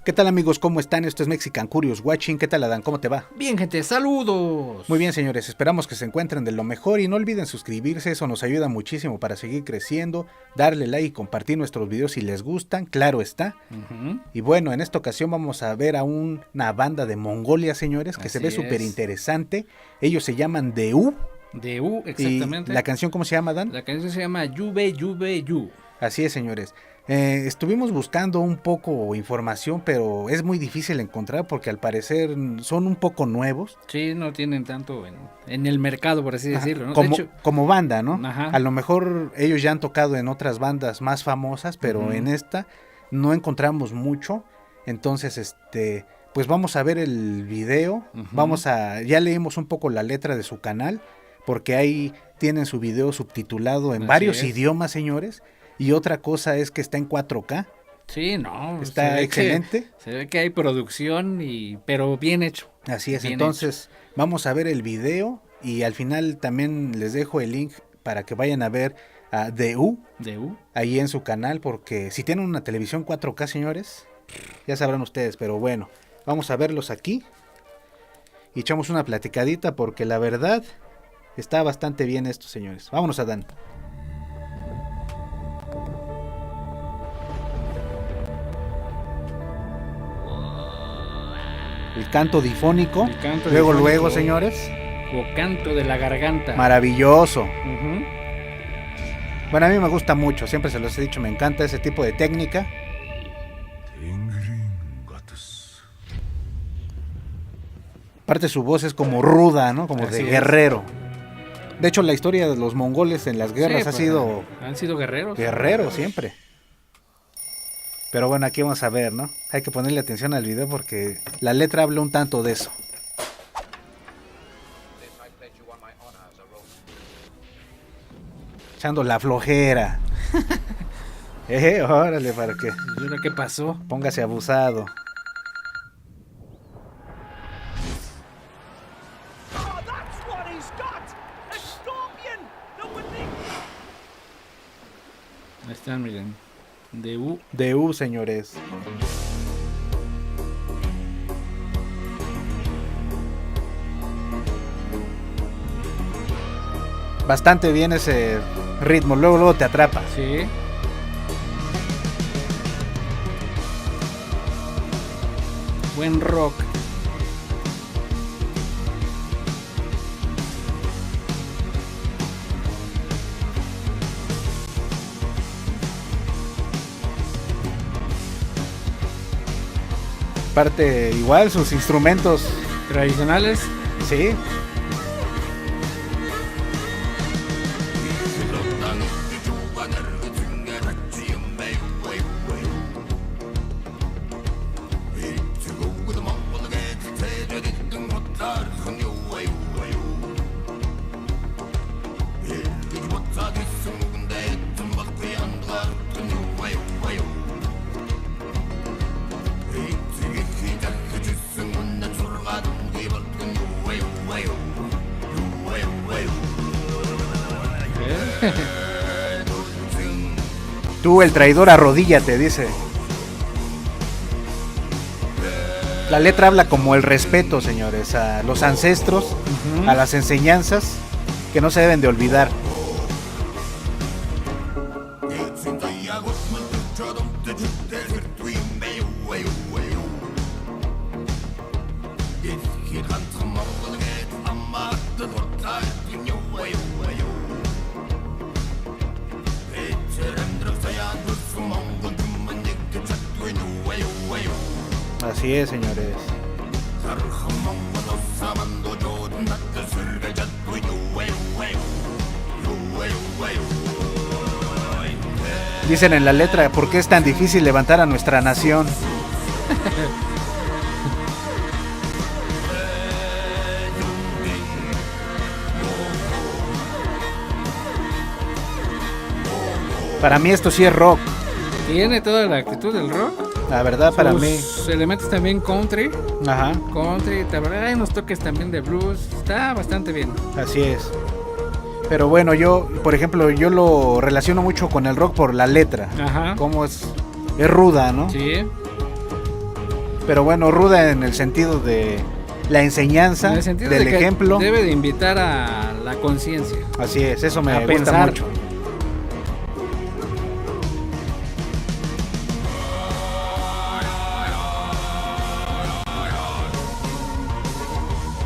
¿Qué tal amigos? ¿Cómo están? Esto es Mexican Curious Watching. ¿Qué tal Adán? ¿Cómo te va? Bien gente, saludos. Muy bien señores, esperamos que se encuentren de lo mejor y no olviden suscribirse, eso nos ayuda muchísimo para seguir creciendo, darle like y compartir nuestros videos si les gustan, claro está. Y bueno, en esta ocasión vamos a ver a una banda de Mongolia señores, que se ve súper interesante. Ellos se llaman DU. DU, exactamente. ¿Y la canción cómo se llama, Adán? La canción se llama Yube Yube Yu. Así es señores. Estuvimos buscando un poco información, pero es muy difícil encontrar porque al parecer son un poco nuevos. Sí, no tienen tanto en el mercado, por así decirlo, ¿no? Como banda, ¿no? Ajá. A lo mejor ellos ya han tocado en otras bandas más famosas, pero en esta no encontramos mucho. Entonces, pues vamos a ver el video. Ya leímos un poco la letra de su canal, porque ahí tienen su video subtitulado en varios idiomas, señores. Y otra cosa es que está en 4K. Sí, no. Está excelente. Se ve que hay producción, pero bien hecho. Así es, bien entonces hecho. Vamos a ver el video y al final también les dejo el link para que vayan a ver a DU ahí en su canal, porque si tienen una televisión 4K, señores, ya sabrán ustedes, pero bueno, vamos a verlos aquí y echamos una platicadita porque la verdad está bastante bien esto, señores. Vámonos, Adán. El canto difónico. Luego, señores. O canto de la garganta. Maravilloso. Bueno, a mí me gusta mucho, siempre se los he dicho, me encanta ese tipo de técnica. Aparte su voz es como ruda, ¿no? Como de guerrero. De hecho, la historia de los mongoles en las guerras han sido guerreros. Guerreros siempre. Pero bueno, aquí vamos a ver, ¿no? Hay que ponerle atención al video porque la letra habla un tanto de eso. Echando la flojera. Órale, para que. ¿Y ahora qué pasó? Póngase abusado. Ahí están, miren. DU, señores. Bastante bien ese ritmo, luego te atrapa. Sí. Buen rock. Aparte, igual sus instrumentos tradicionales. Sí. Tú, el traidor, arrodíllate, dice. La letra habla como el respeto, señores, a los ancestros, a las enseñanzas que no se deben de olvidar. Así es, señores. Dicen en la letra, ¿por qué es tan difícil levantar a nuestra nación? Para mí esto sí es rock. Tiene toda la actitud del rock. La verdad, para mí. Elementos también country. Ajá. Country, hay unos toques también de blues. Está bastante bien. Así es. Pero bueno, yo, por ejemplo, yo lo relaciono mucho con el rock por la letra. Ajá. Como es ruda, ¿no? Sí. Pero bueno, ruda en el sentido de la enseñanza, En el sentido del de que ejemplo. debe de invitar a la conciencia. Así es, eso me A gusta pensar. mucho.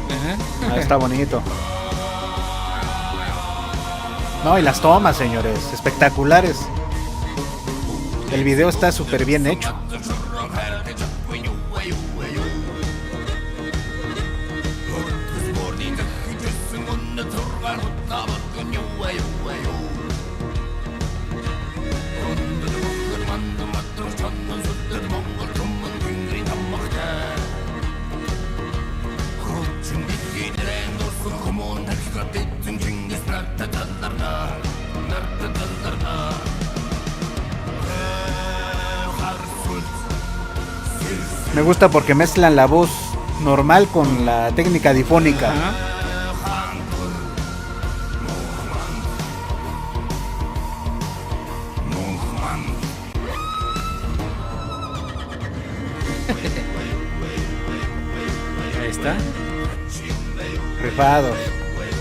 Ajá. Está bonito. No, y las tomas, señores, espectaculares. El video está súper bien hecho. Me gusta porque mezclan la voz normal con la técnica difónica. Ajá. Ahí está. Rifados.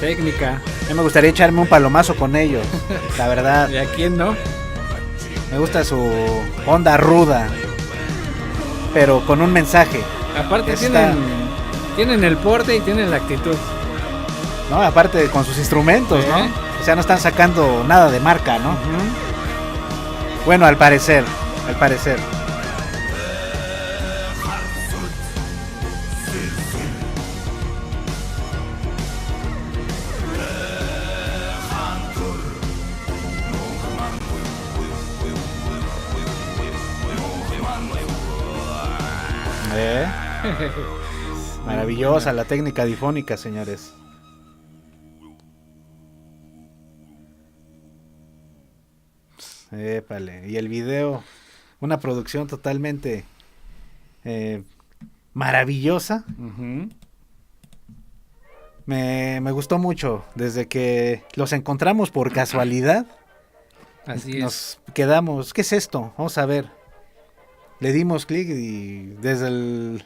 Técnica. A mí me gustaría echarme un palomazo con ellos, la verdad. ¿Y a quién no? Me gusta su onda ruda, pero con un mensaje. Aparte Está- tienen el porte y tienen la actitud. ¿No? Aparte con sus instrumentos, ¿no? Sí. O sea, no están sacando nada de marca, ¿no? Ujú. Bueno, al parecer, al parecer. ¿Eh? Maravillosa la técnica difónica, señores. Épale. Y el video, una producción totalmente maravillosa. Ujú. Me gustó mucho. Desde que los encontramos por casualidad, Así es. nos quedamos. ¿Qué es esto? Vamos a ver. Le dimos clic y desde el...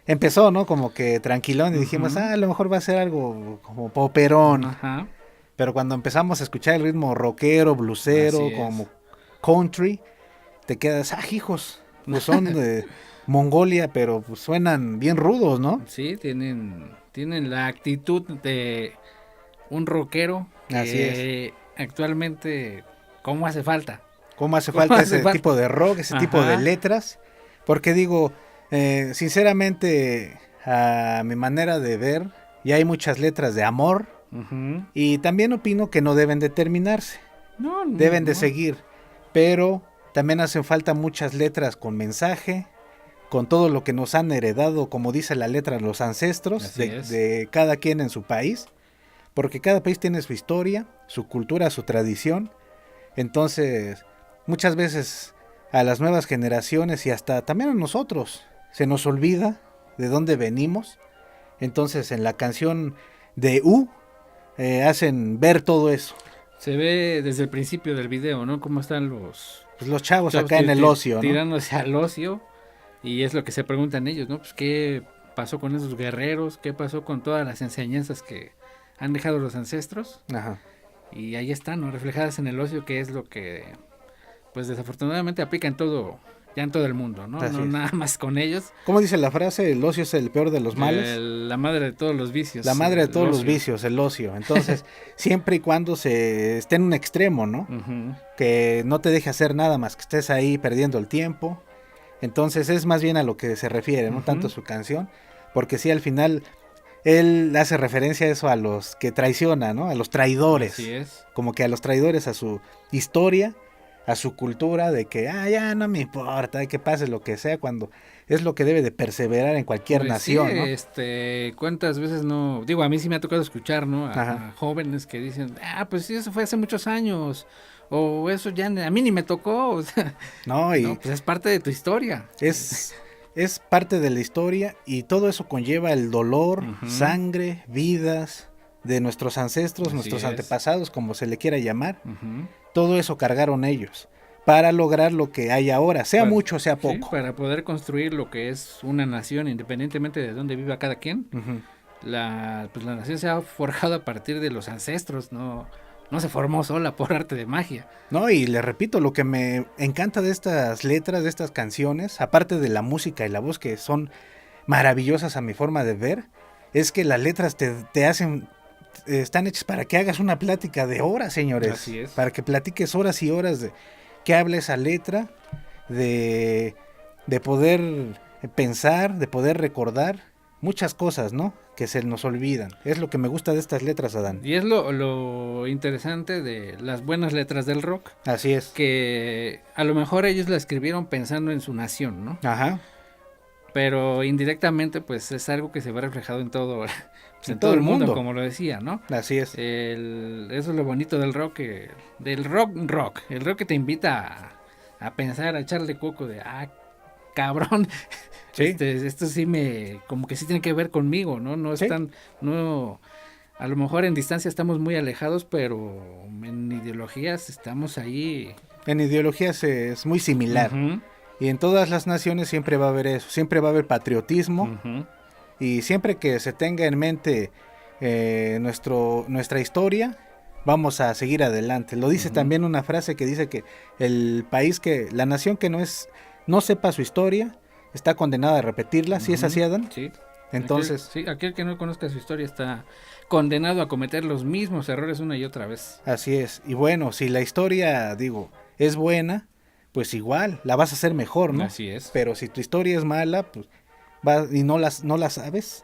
Empezó, ¿no? Como que tranquilón y dijimos, Ujú. a lo mejor va a ser algo como poperón. Ajá. Pero cuando empezamos a escuchar el ritmo rockero, blusero, Así es. como country, te quedas, hijos, pues son de Mongolia, pero pues suenan bien rudos, ¿no? Sí, tienen la actitud de un rockero que Así actualmente, ¿cómo hace falta? ¿Cómo hace ¿Cómo falta hace ese falta? tipo de rock, ese tipo de Ajá. letras? Porque digo, sinceramente, a mi manera de ver, ya hay muchas letras de amor Ujú. y también opino que no deben de terminarse. No, Deben de no. seguir, pero también hacen falta muchas letras con mensaje, con todo lo que nos han heredado, como dice la letra, los ancestros Así de, es. de cada quien en su país, porque cada país tiene su historia, su cultura, su tradición. Entonces, muchas veces a las nuevas generaciones y hasta también a nosotros se nos olvida de dónde venimos. Entonces, en la canción de hacen ver todo eso. Se ve desde el principio del video, ¿no? Cómo están los Pues los chavos chavos acá en el ocio, ¿no? tirándose al ocio. Y es lo que se preguntan ellos, ¿no? Pues qué pasó con esos guerreros, qué pasó con todas las enseñanzas que han dejado los ancestros. Ajá. Y ahí están, ¿no? Reflejadas en el ocio, que es lo que, pues desafortunadamente aplica en todo, ya en todo el mundo, ¿no? Así No es. nada más con ellos. ¿Cómo dice la frase? El ocio es el peor de los males. La madre de todos los vicios. La madre de el todos los ocio. vicios, el ocio. Entonces, siempre y cuando se esté en un extremo, ¿no? Ujú. Que no te deje hacer nada más que estés ahí perdiendo el tiempo. Entonces es más bien a lo que se refiere, no Ujú. tanto su canción, porque sí, al final él hace referencia a eso, a los que traicionan, ¿no? A los traidores, Así es. como que a los traidores, a su historia, a su cultura, de que, ya no me importa, que pase lo que sea, cuando es lo que debe de perseverar en cualquier Pues nación, sí, ¿no? cuántas veces no, digo, a mí sí me ha tocado escuchar, ¿no? Ajá. A jóvenes que dicen, pues sí, eso fue hace muchos años, o eso ya a mí ni me tocó, o sea, No, y no, pues es parte de tu historia. es parte de la historia y todo eso conlleva el dolor, Ujú. sangre, vidas de nuestros ancestros, Así nuestros es. antepasados, como se le quiera llamar. Ujú. Todo eso cargaron ellos. para lograr lo que hay ahora, sea mucho, sea poco. Sí, para poder construir lo que es una nación, independientemente de dónde viva cada quien. La nación se ha forjado a partir de los ancestros, no se formó sola por arte de magia. No, y le repito, lo que me encanta de estas letras, de estas canciones, aparte de la música y la voz que son maravillosas a mi forma de ver, es que las letras te hacen, están hechas para que hagas una plática de horas, señores. Así es. Para que platiques horas y horas de que hable esa letra, de poder pensar, de poder recordar muchas cosas, ¿no? Que se nos olvidan. Es lo que me gusta de estas letras, Adán. Y es lo interesante de las buenas letras del rock. Así es. Que a lo mejor ellos la escribieron pensando en su nación, ¿no? Ajá. Pero indirectamente, pues es algo que se ve reflejado en todo, pues, en todo el mundo, como lo decía, ¿no? Así es. Eso es lo bonito del rock, el rock que te invita a pensar, a echarle coco de, cabrón, ¿sí? Esto sí como que sí tiene que ver conmigo, ¿no? No ¿sí? están, no, a lo mejor en distancia estamos muy alejados, pero en ideologías estamos ahí. En ideologías es muy similar. Y en todas las naciones siempre va a haber eso, siempre va a haber patriotismo. Y siempre que se tenga en mente nuestra historia, vamos a seguir adelante. Lo dice también una frase que dice que la nación que no sepa su historia, está condenada a repetirla. ¿Sí es así, Adán? Sí. Entonces, aquel que no conozca su historia está condenado a cometer los mismos errores una y otra vez. Así es. Y bueno, si la historia, es buena, pues igual, la vas a hacer mejor, ¿no? Así es. Pero si tu historia es mala, pues y no la sabes,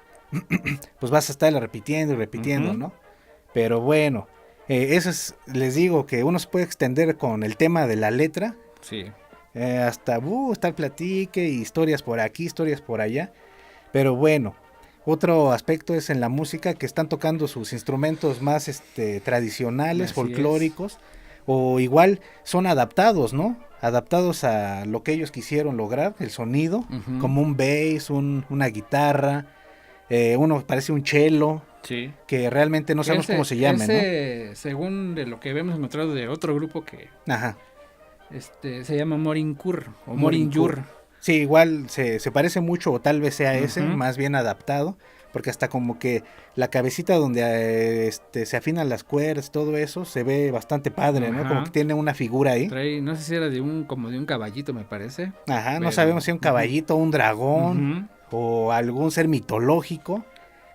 pues vas a estarla repitiendo y repitiendo, ¿no? Pero bueno, les digo que uno se puede extender con el tema de la letra. Sí. Hasta estar platique, historias por aquí, historias por allá. Pero bueno, otro aspecto es en la música que están tocando sus instrumentos más tradicionales, folclóricos, o igual son adaptados, ¿no? Adaptados a lo que ellos quisieron lograr, el sonido, como un bass, una guitarra, uno parece un cello, sí, que realmente no sabemos cómo se llama, ¿no? Según de lo que habíamos encontrado de otro grupo que se llama Morinkur o Morinjur. Sí, igual se parece mucho, o tal vez sea ese, más bien adaptado, porque hasta como que la cabecita donde se afinan las cuerdas, todo eso, se ve bastante padre, ¿no? Como que tiene una figura ahí. No sé si era como de un caballito, me parece. Ajá, no sabemos si un caballito, un dragón, o algún ser mitológico,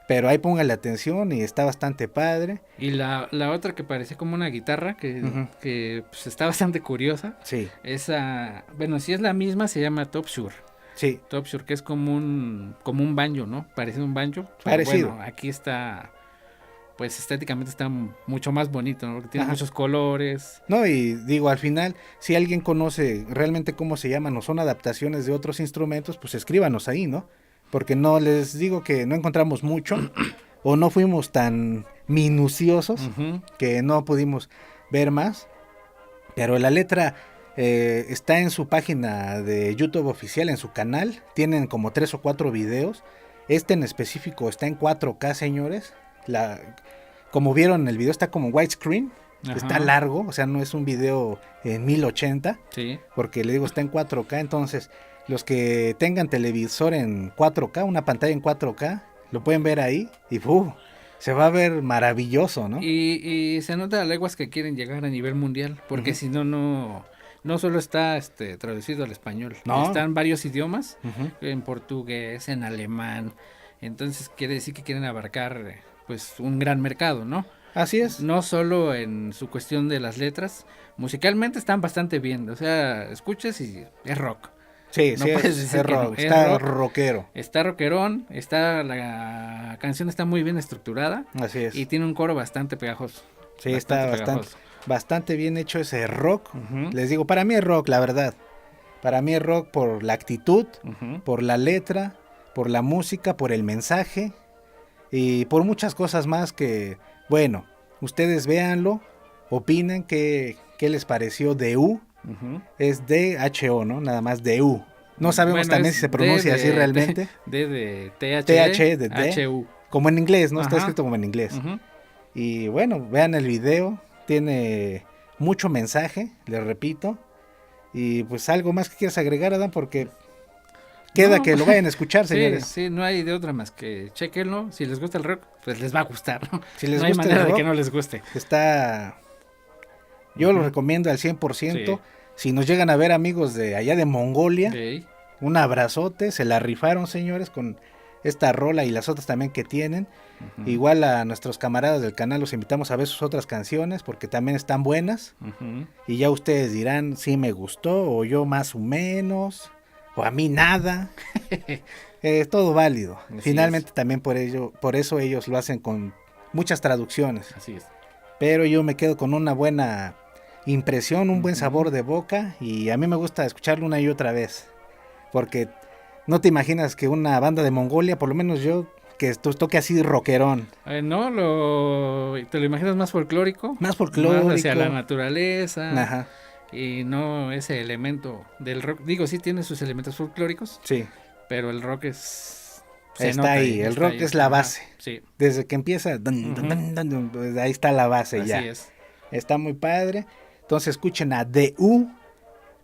pero ahí póngale atención y está bastante padre. Y la otra que parece como una guitarra, que pues, está bastante curiosa. Sí. Esa, bueno, si es la misma, se llama Topshur. Sí. Topshur, que es como un banjo, ¿no? Parecido a un banjo. Parecido. Bueno, aquí está, pues estéticamente está mucho más bonito, ¿no? Porque tiene muchos colores. No, y al final, si alguien conoce realmente cómo se llaman o son adaptaciones de otros instrumentos, pues escríbanos ahí, ¿no? Porque no les digo que no encontramos mucho o no fuimos tan minuciosos que no pudimos ver más. Pero la letra está en su página de YouTube oficial, en su canal. Tienen como 3 o 4 videos. En específico está en 4K, señores. Como vieron en el video, está como widescreen. Está largo, o sea, no es un video en 1080. Sí. Porque le digo, está en 4K, entonces los que tengan televisor en 4K, una pantalla en 4K, lo pueden ver ahí y se va a ver maravilloso, ¿no? Y se nota a leguas que quieren llegar a nivel mundial, porque si no solo está traducido al español, están varios idiomas, en portugués, en alemán, entonces quiere decir que quieren abarcar pues un gran mercado, ¿no? Así es. No solo en su cuestión de las letras, musicalmente están bastante bien, o sea, escuchas y es rock. Sí, no sí, es rock, está rockero. Está rockerón, la canción está muy bien estructurada. Así es. Y tiene un coro bastante pegajoso. Sí, está bastante bien hecho ese rock. Les digo, para mí es rock, la verdad. Para mí es rock por la actitud, por la letra, por la música, por el mensaje y por muchas cosas más que, bueno, ustedes véanlo, opinen qué les pareció de Es DHO, ¿no? Nada más DU. No sabemos también si se pronuncia así realmente. De TH de D. HU. Como en inglés, ¿no? Está escrito como en inglés. Y bueno, vean el video. Tiene mucho mensaje, les repito. Y pues algo más que quieras agregar, Adán, porque queda que lo vayan a escuchar, señores. Sí, no hay de otra más que chequenlo. Si les gusta el rock, pues les va a gustar. Si les no gusta hay manera el rock, de que no les guste. Yo lo recomiendo al 100%. Sí. Si nos llegan a ver amigos de allá de Mongolia, un abrazote. Se la rifaron, señores, con esta rola y las otras también que tienen. Igual a nuestros camaradas del canal los invitamos a ver sus otras canciones porque también están buenas. Y ya ustedes dirán si me gustó o yo más o menos o a mí nada. Todo válido. Así finalmente es. También por eso ellos lo hacen con muchas traducciones. Así es. Pero yo me quedo con una buena impresión, un buen sabor de boca, y a mí me gusta escucharlo una y otra vez, porque no te imaginas que una banda de Mongolia, por lo menos yo, que toque así rockerón. No, te lo imaginas más folclórico. Más folclórico. Más hacia la naturaleza. Ajá. Y no ese elemento del rock. Digo, sí tiene sus elementos folclóricos. Sí. Pero el rock es... Está ahí, el rock es la base. Sí. Desde que empieza, pues ahí está la base. Así ya. Así es. Está muy padre. Entonces escuchen a D.U.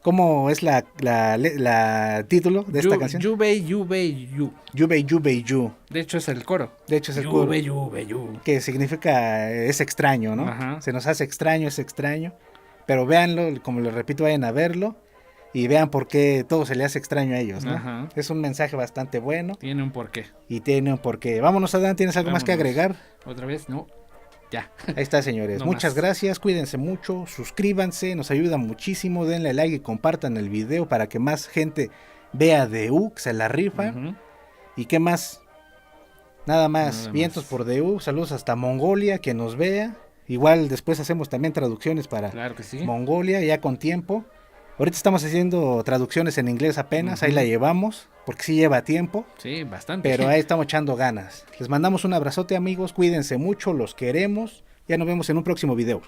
¿Cómo es la título de esta canción? Yubei, Yubei, Yu. Yubei, Yubei, Yu. De hecho es el coro. Yubei, Yubei, Yu. Que significa es extraño, ¿no? Ajá. Se nos hace extraño, es extraño. Pero véanlo, como les repito, vayan a verlo. Y vean por qué todo se le hace extraño a ellos, ¿no? Ajá. Es un mensaje bastante bueno. Tiene un porqué. Y tiene un porqué. Vámonos, Adán, ¿tienes algo más que agregar? ¿Otra vez? No. Ya. Ahí está, señores. Muchas gracias, cuídense mucho, suscríbanse, nos ayuda muchísimo, denle like y compartan el video para que más gente vea D.U, que se la rifa. ¿Y qué más? Nada más, vientos por D.U, saludos hasta Mongolia, que nos vea. Igual después hacemos también traducciones para Mongolia, ya con tiempo. Ahorita estamos haciendo traducciones en inglés apenas, ahí la llevamos, porque sí lleva tiempo. Sí, bastante. Pero ahí estamos echando ganas. Les mandamos un abrazote, amigos, cuídense mucho, los queremos. Ya nos vemos en un próximo video.